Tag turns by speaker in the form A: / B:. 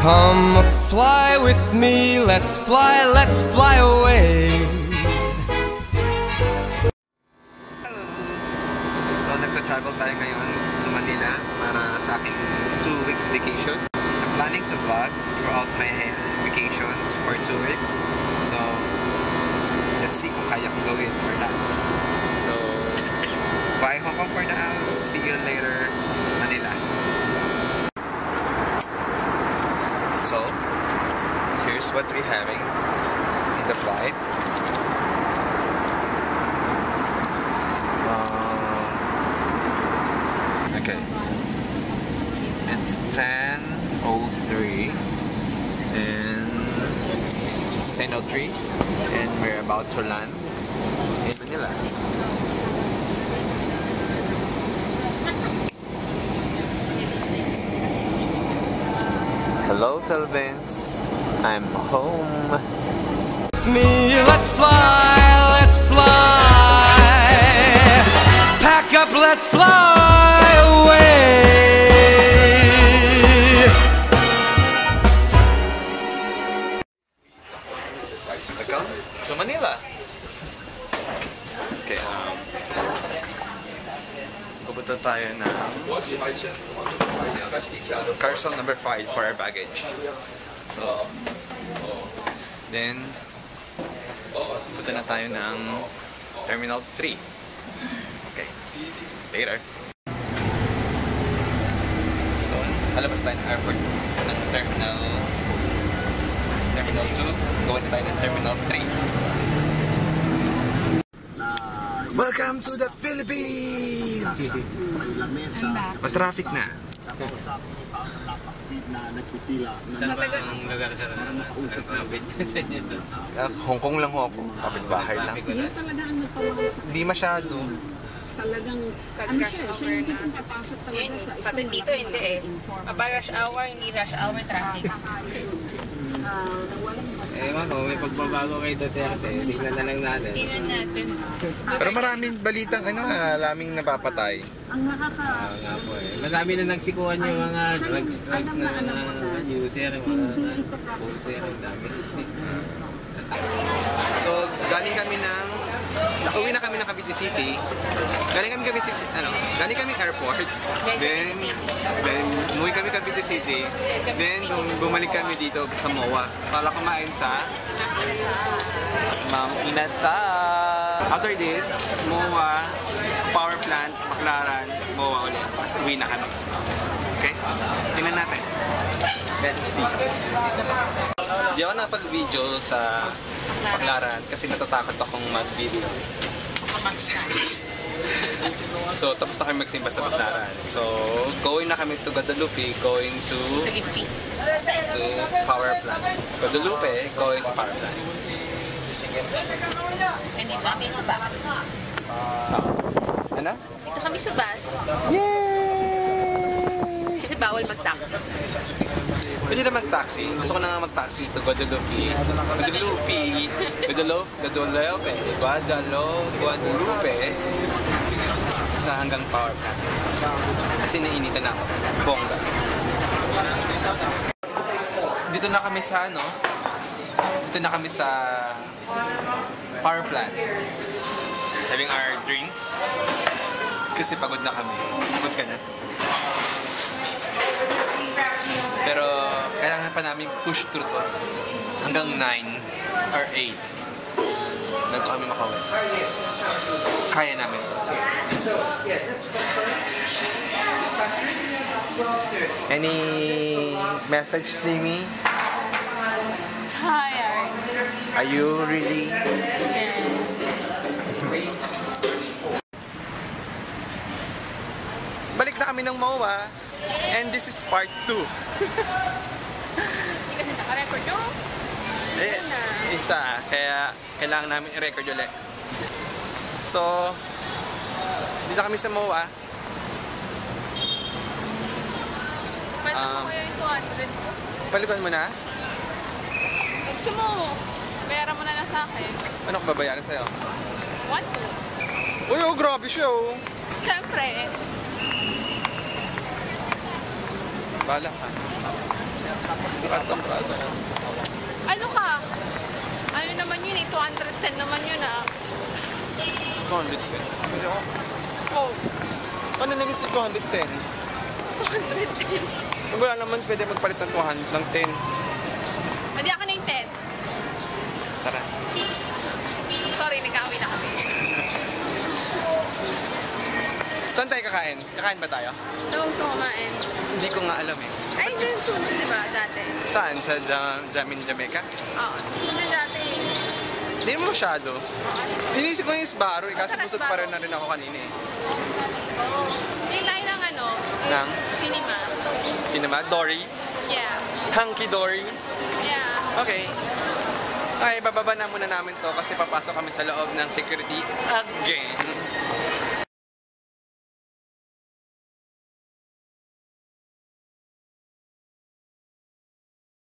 A: Come fly with me, let's fly away.
B: Hello! So, nagta-travel tayo ngayon to Manila para sa aking 2 weeks vacation. I'm planning to vlog throughout my vacations for 2 weeks. So, let's see kung kaya kong gawin or not. So, bye Hong Kong for now. See you later, Manila. So, here's what we're having in the flight. Okay. It's 10:03 and it's 10:03 and we're about to land in Manila. Hello Philippines, I'm home.
A: Me, let's fly pack up, let's fly away.
B: Welcome to Manila. Okay, pupunta tayo na carousel number 5 for our baggage. So, then punta na tayo ng Terminal 3. Okay, later. So, palabas tayo ng airport ng Terminal 2. Gawin na tayo ng Terminal 3. Welcome to the Philippines! Matraffic na.
C: Saan ba ang lugar sa nabit sa inyo doon?
B: Hong Kong lang ho ako. Kapit-bahay lang.
D: Yun talaga ang nagpawala sa
B: Hindi masyado.
D: talagang, ano siya yung tipong papasok talaga sa isang
E: Pati dito hindi eh. Kapag rush hour, hindi rush hour traffic.
C: Ewan ko, may pagbabago kay Duterte. Tingnan na lang natin.
E: Tingnan natin.
B: Pero maraming balitang maraming napapatay.
D: ang nakaka...
C: Nga po eh. Marami na nagsikuhan yung mga drugs na mga user, mga user, ang dami.
B: So, galing kami ng... Uwi na kami ng Cavite City. Galing kami airport. Then umuwi kami Cavite City. Then, bumalik kami dito sa MOA para kumain sa Ma'am Inasal. After this, MOA, power plant, Baclaran, MOA ulit. Tapos uwi na kami. Okay? Tingnan natin. Let's see. Di ako napag-video sa Baclaran kasi natatakot akong mag-video. So, tapos na kami magsimba sa Baclaran. So, going na kami to Guadalupe, going to power plant. Guadalupe, going to power plant.
E: Dito kami sa bus.
B: Ano?
E: Dito kami sa bus.
B: Yay!
E: Kasi bawal mag-taxi.
B: Pwede na mag-taxi. Gusto ko na nga mag-taxi to Guadalupe. Guadalupe sa hanggang power plant. Kasi nainitan na ako. Bongga. Dito na kami sa power plant. Having our drinks. Kasi pagod na kami. Pagod ka na. Pero kailangan pa namin push through to hanggang 9 or 8 bago kami makauwi. Kaya namin to. Any message, Timmy?
E: Tired.
B: Are you really?
E: Yes.
B: Balik na kami ng MOA and this is part 2.
E: Hindi kasi naka-record yung
B: Isa. Kaya kailangan namin i-record ulit. So, dito kami sa MOA.
E: Pwede mo kaya yung 200.
B: Palitan mo na?
E: Gusto mo, bayaran mo na lang sa akin.
B: Ano ko babayaran sa'yo?
E: 1, 2.
B: Uy, oh, grabe siya, oh.
E: Siyempre.
B: Bala ka. Sikat ang plaza.
E: Ano ka? Ano naman yun eh? 210 naman yun ah.
B: 210. Pwede ako.
E: Oh,
B: Ano naging si 210?
E: 210.
B: Kung wala naman pwede magpalit ng 200 ng 10.
E: Hindi ako na yung 10.
B: Tara.
E: Sorry, nag-away na kami.
B: Saan tayo kakain? Kakain ba tayo?
E: Saan gusto kumain?
B: Hindi ko nga alam eh.
E: Ay, dyan sunod diba dati?
B: Saan? Sa Jamin Jamaica?
E: Oo, sunod dati.
B: Hindi mo masyado. Inisip ko yung Sbarro eh, kasi
E: Masarap
B: busog pa rin na rin ako kanina eh.
E: Oo. Hindi tayo ng ano?
B: Nang
E: Cinema.
B: cinema? Dory?
E: Yeah.
B: Hunky Dory?
E: Yeah.
B: Okay. Okay, bababa na muna namin to kasi papasok kami sa loob ng security again.